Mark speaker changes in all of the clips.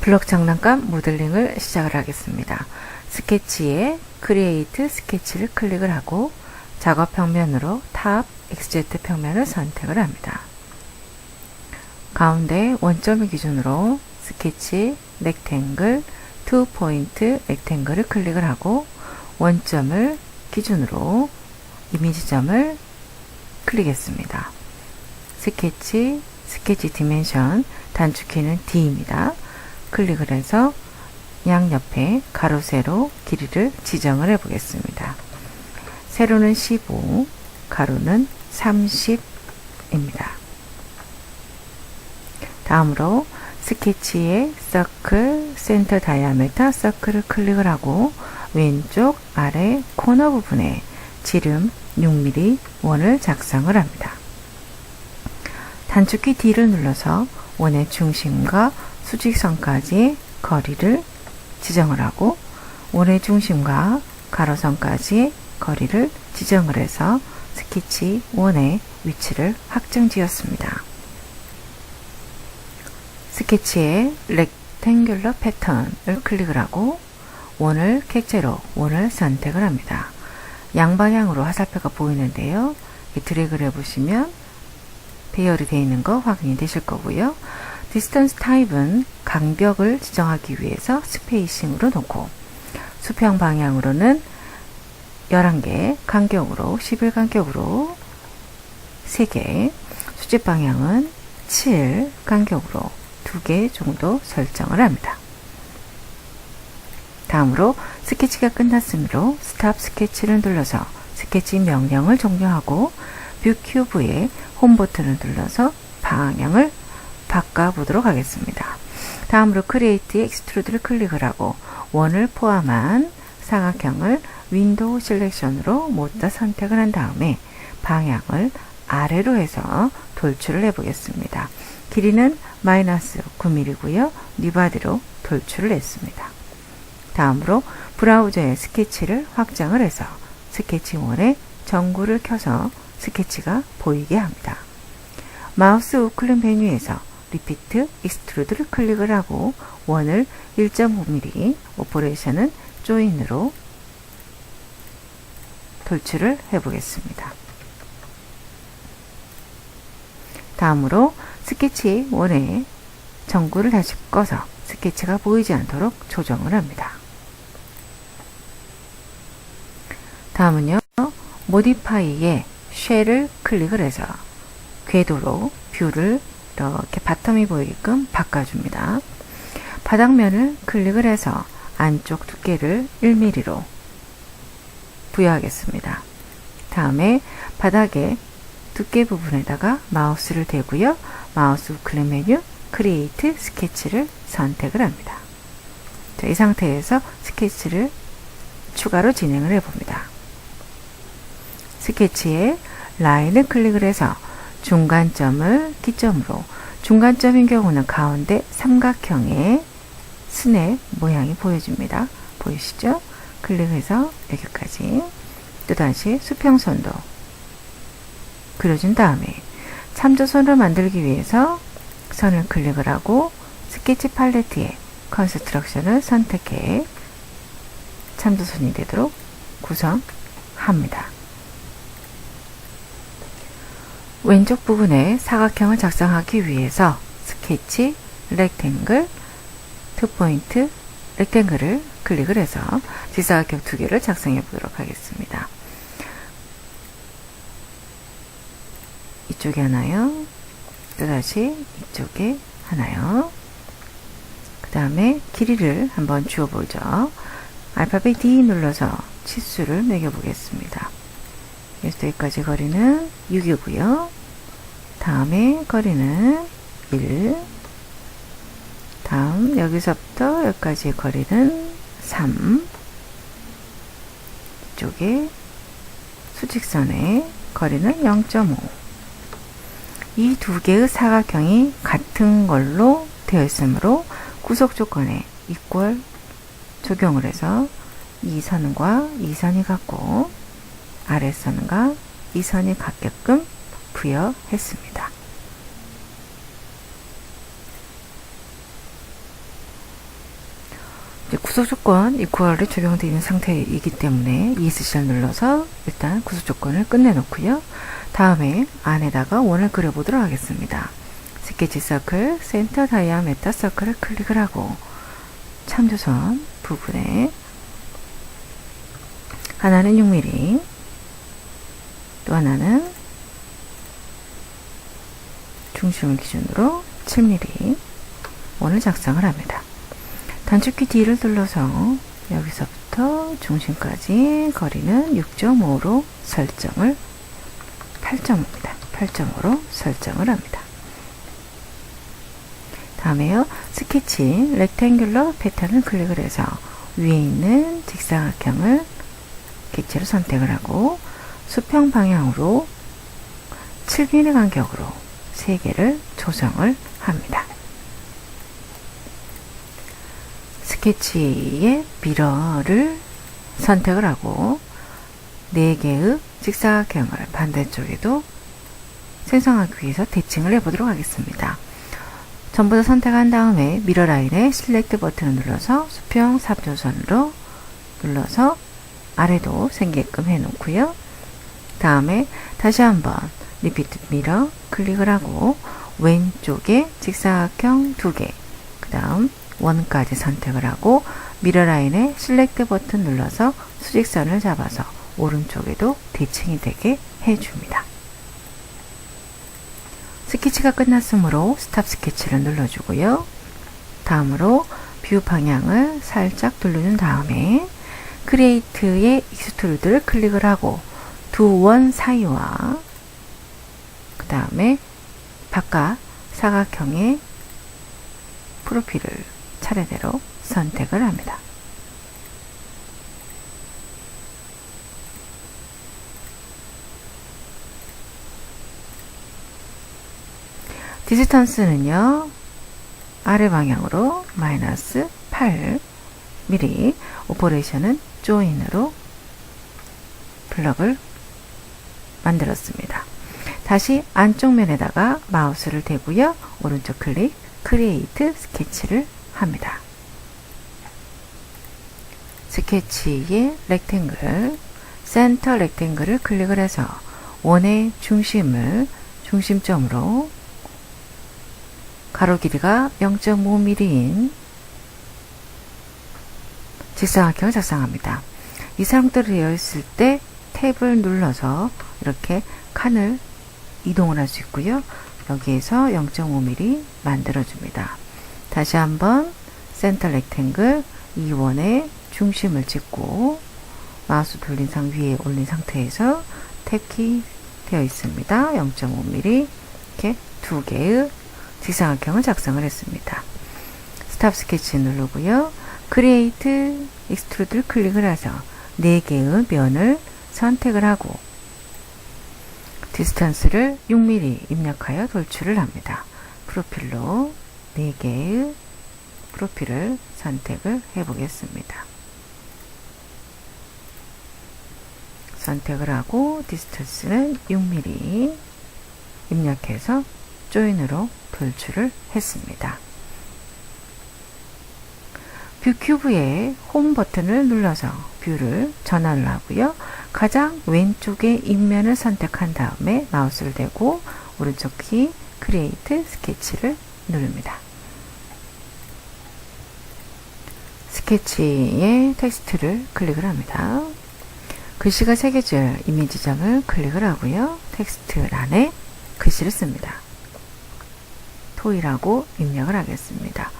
Speaker 1: 블록 장난감 모델링을 시작을 하겠습니다. 스케치에 크리에이트 스케치를 클릭을 하고 작업 평면으로 탑 XZ 평면을 선택을 합니다. 가운데 원점을 기준으로 스케치 렉탱글 2포인트 렉탱글을 클릭을 하고 원점을 기준으로 이미지점을 클릭했습니다. 스케치 디멘션 단축키는 D입니다. 클릭을 해서 양옆에 가로 세로 길이를 지정을 해 보겠습니다. 세로는 15, 가로는 30입니다. 다음으로 스케치의 서클 센터 다이아메터 서클을 클릭을 하고 왼쪽 아래 코너 부분에 지름 6mm 원을 작성을 합니다. 단축키 D를 눌러서 원의 중심과 수직선까지 거리를 지정을 하고 원의 중심과 가로선까지 거리를 지정을 해서 스케치 원의 위치를 확정지었습니다. 스케치의 렉탱귤러 패턴을 클릭을 하고 원을 객체로 원을 선택을 합니다. 양방향으로 화살표가 보이는데요. 드래그를 해보시면 배열이 되어 있는 거 확인이 되실 거고요. 디스턴스 타입은 간격을 지정하기 위해서 스페이싱으로 놓고 수평 방향으로는 11개, 간격으로 11 간격으로 3개, 수직 방향은 7 간격으로 2개 정도 설정을 합니다. 다음으로 스케치가 끝났으므로 스탑 스케치를 눌러서 스케치 명령을 종료하고 뷰 큐브의 홈 버튼을 눌러서 방향을 바꿔보도록 하겠습니다. 다음으로 크리에이트 익스트루드를 클릭을 하고 원을 포함한 사각형을 윈도우 셀렉션으로 모두 다 선택을 한 다음에 방향을 아래로 해서 돌출을 해 보겠습니다. 길이는 마이너스 9mm고요. 니바디로 돌출을 했습니다. 다음으로 브라우저의 스케치를 확장을 해서 스케치원의 전구를 켜서 스케치가 보이게 합니다. 마우스 우클릭 메뉴에서 리피트 익스트루드를 클릭을 하고 원을 1.5mm 오퍼레이션은 조인으로 돌출을 해 보겠습니다. 다음으로 스케치 원의 전구를 다시 꺼서 스케치가 보이지 않도록 조정을 합니다. 다음은요, 모디파이의 쉘을 클릭을 해서 궤도로 뷰를 이렇게 바텀이 보이게끔 바꿔줍니다. 바닥면을 클릭을 해서 안쪽 두께를 1mm로 부여하겠습니다. 다음에 바닥의 두께 부분에다가 마우스를 대고요. 마우스 우클릭 메뉴 크리에이트 스케치를 선택을 합니다. 자, 이 상태에서 스케치를 추가로 진행을 해봅니다. 스케치에 라인을 클릭을 해서 중간점을 기점으로 중간점인 경우는 가운데 삼각형의 스냅 모양이 보여집니다. 보이시죠? 클릭해서 여기까지 또다시 수평선도 그려준 다음에 참조선을 만들기 위해서 선을 클릭을 하고 스케치 팔레트에 컨스트럭션을 선택해 참조선이 되도록 구성합니다. 왼쪽 부분에 사각형을 작성하기 위해서 스케치 렉탱글 2포인트 렉탱글을 클릭을 해서 지사각형 2개를 작성해 보도록 하겠습니다. 이쪽에 하나요. 또다시 이쪽에 하나요. 그 다음에 길이를 한번 주어보죠. 알파벳 D 눌러서 치수를 매겨보겠습니다. 여기서 여기까지 거리는 6이고요. 다음에 거리는 1. 다음 여기서부터 여기까지 거리는 3. 이쪽에 수직선의 거리는 0.5. 이 두 개의 사각형이 같은 걸로 되어 있으므로 구속 조건에 이퀄 적용을 해서 이 선과 이 선이 같고 아랫선과 이 선이 같게끔 부여했습니다. 구속 조건 이퀄이 적용되어 있는 상태이기 때문에 ESC를 눌러서 일단 구속 조건을 끝내 놓고요. 다음에 안에다가 원을 그려보도록 하겠습니다. 스케치 서클, 센터 다이아메터 서클을 클릭을 하고 참조선 부분에 하나는 6mm, 또 하나는 중심을 기준으로 7mm 원을 작성을 합니다. 단축키 D를 눌러서 여기서부터 중심까지 거리는 6.5로 설정을 8.5입니다. 8.5로 설정을 합니다. 다음에요. 스케치 렉탱귤러 패턴을 클릭을 해서 위에 있는 직사각형을 객체로 선택을 하고 수평 방향으로 7mm 간격으로 3개를 조정을 합니다. 스케치의 미러를 선택을 하고 4개의 직사각형을 반대쪽에도 생성하기 위해서 대칭을 해보도록 하겠습니다. 전부 다 선택한 다음에 미러 라인에 실렉트 버튼을 눌러서 수평 3조선으로 눌러서 아래도 생기게끔 해 놓고요. 다음에 다시 한번 리피트 미러 클릭을 하고 왼쪽에 직사각형 2개, 그 다음 원까지 선택을 하고 미러 라인에 실렉트 버튼 눌러서 수직선을 잡아서 오른쪽에도 대칭이 되게 해줍니다. 스케치가 끝났으므로 스탑 스케치를 눌러주고요. 다음으로 뷰 방향을 살짝 누르는 다음에 크리에이트의 익스트루드를 클릭을 하고 두 원 사이와 그 다음에 바깥 사각형의 프로필을 차례대로 선택을 합니다. 디스턴스는요, 아래 방향으로 마이너스 8mm, 오퍼레이션은 조인으로 블럭을 만들었습니다. 다시 안쪽 면에다가 마우스를 대고요, 오른쪽 클릭, 크리에이트 스케치를 합니다. 스케치의 렉탱글, 센터 렉탱글을 클릭을 해서 원의 중심을 중심점으로 가로 길이가 0.5mm인 직사각형을 작성합니다. 이 사람대로 되어 있을 때 탭을 눌러서 이렇게 칸을 이동을 할 수 있고요. 여기에서 0.5mm 만들어줍니다. 다시 한번 센터 렉탱글 이 원의 중심을 찍고 마우스 돌린 상 위에 올린 상태에서 탭키 되어 있습니다. 0.5mm 이렇게 두 개의 직사각형을 작성을 했습니다. 스탑 스케치 누르고요. 크리에이트 익스트루드를 클릭을 해서 4개의 면을 선택을 하고 디스턴스를 6mm 입력하여 돌출을 합니다. 프로필로 4개의 프로필을 선택을 해 보겠습니다. 선택을 하고 디스턴스는 6mm 입력해서 조인으로 돌출을 했습니다. 뷰 큐브의 홈 버튼을 눌러서 뷰를 전환을 하고요. 가장 왼쪽의 입면을 선택한 다음에 마우스를 대고 오른쪽 키 크리에이트 스케치를 누릅니다. 스케치의 텍스트를 클릭을 합니다. 글씨가 새겨질 이미지점을 클릭을 하고요. 텍스트란에 글씨를 씁니다. 토이라고 입력을 하겠습니다.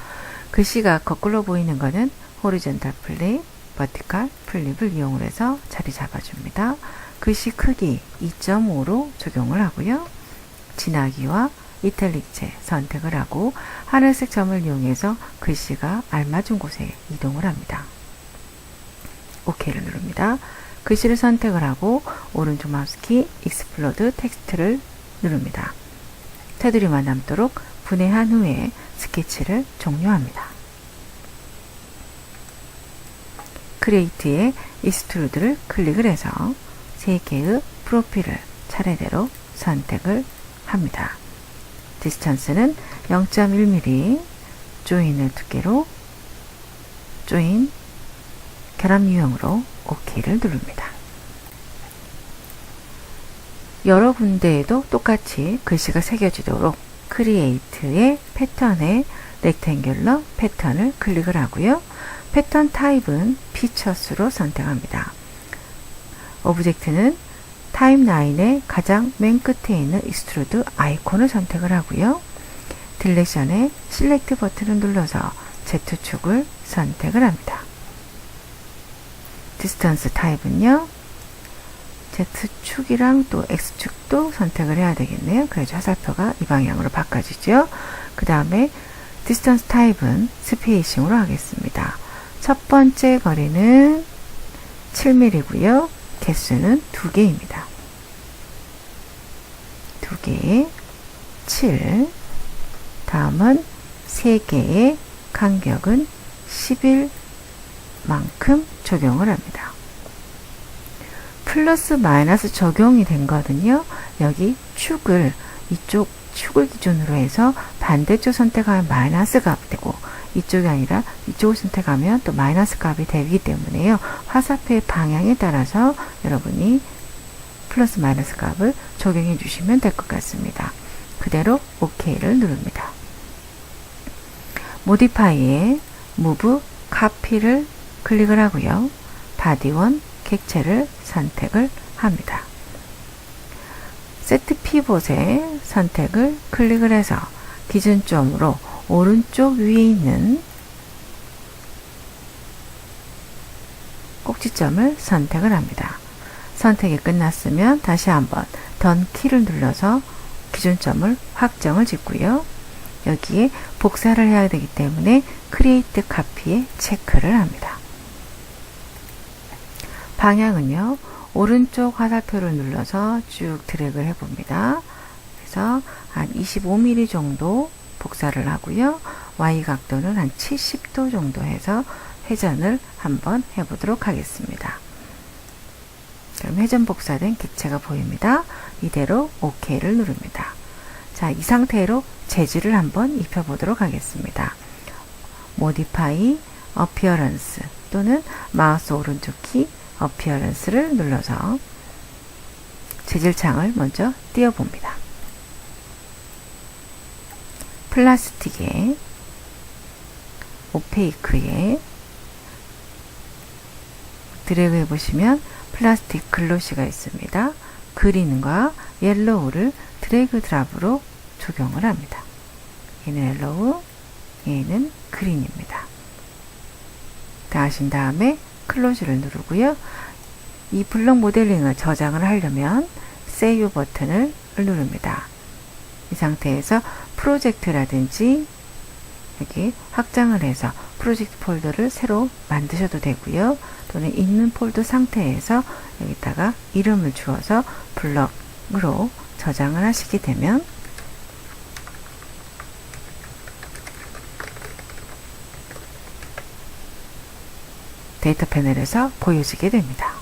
Speaker 1: 글씨가 거꾸로 보이는 것은 호리존탈 플립, 버티컬 플립을 이용을 해서 자리 잡아줍니다. 글씨 크기 2.5로 적용을 하고요. 진하기와 이탈릭체 선택을 하고 하늘색 점을 이용해서 글씨가 알맞은 곳에 이동을 합니다. OK를 누릅니다. 글씨를 선택을 하고 오른쪽 마우스키 익스플로드 텍스트를 누릅니다. 테두리만 남도록 분해한 후에 스케치를 종료합니다. 크리에이트의 익스트루드를 클릭을 해서 3개의 프로필을 차례대로 선택을 합니다. 디스턴스는 0.1mm, 조인을 2개로 조인 결합 유형으로 OK를 누릅니다. 여러 군데에도 똑같이 글씨가 새겨지도록 크리에이트의 패턴에 렉탱귤러 패턴을 클릭을 하고요. 패턴 타입은 피처스로 선택합니다. 오브젝트는 타임라인의 가장 맨 끝에 있는 익스트루드 아이콘을 선택을 하고요. 딜렉션의 실렉트 버튼을 눌러서 Z축을 선택을 합니다. 디스턴스 타입은요. Z축이랑 또 X축도 선택을 해야 되겠네요. 그래서 화살표가 이 방향으로 바꿔지죠. 그 다음에 디스턴스 타입은 스페이싱으로 하겠습니다. 첫 번째 거리는 7mm고요. 개수는 2개입니다. 2개에 7, 다음은 3개의 간격은 11만큼 적용을 합니다. 플러스 마이너스 적용이 된 거거든요. 여기 축을 이쪽 축을 기준으로 해서 반대쪽 선택하면 마이너스 값이 되고 이쪽이 아니라 이쪽을 선택하면 또 마이너스 값이 되기 때문에요. 화살표의 방향에 따라서 여러분이 플러스 마이너스 값을 적용해 주시면 될 것 같습니다. 그대로 OK를 누릅니다. 모디파이에 Move Copy를 클릭을 하고요. 바디원 객체를 선택을 합니다. 세트 피봇의 선택을 클릭을 해서 기준점으로 오른쪽 위에 있는 꼭지점을 선택을 합니다. 선택이 끝났으면 다시 한번 던 키를 눌러서 기준점을 확정을 짓고요. 여기에 복사를 해야 되기 때문에 크리에이트 카피에 체크를 합니다. 방향은요. 오른쪽 화살표를 눌러서 쭉 드래그를 해봅니다. 그래서 한 25mm 정도 복사를 하고요. Y 각도는 한 70도 정도 해서 회전을 한번 해보도록 하겠습니다. 그럼 회전 복사된 객체가 보입니다. 이대로 OK를 누릅니다. 자, 이 상태로 재질을 한번 입혀보도록 하겠습니다. Modify Appearance 또는 마우스 오른쪽 키 어피어런스를 눌러서 재질창을 먼저 띄워봅니다. 플라스틱에 오페이크에 드래그 해보시면 플라스틱 글로시가 있습니다. 그린과 옐로우를 드래그 드랍으로 적용을 합니다. 얘는 옐로우, 얘는 그린입니다. 다 하신 다음에 클로즈를 누르고요. 이 블록 모델링을 저장을 하려면 세이브 버튼을 누릅니다. 이 상태에서 프로젝트라든지 여기 확장을 해서 프로젝트 폴더를 새로 만드셔도 되고요. 또는 있는 폴더 상태에서 여기다가 이름을 주어서 블록으로 저장을 하시게 되면 데이터 패널에서 보여지게 됩니다.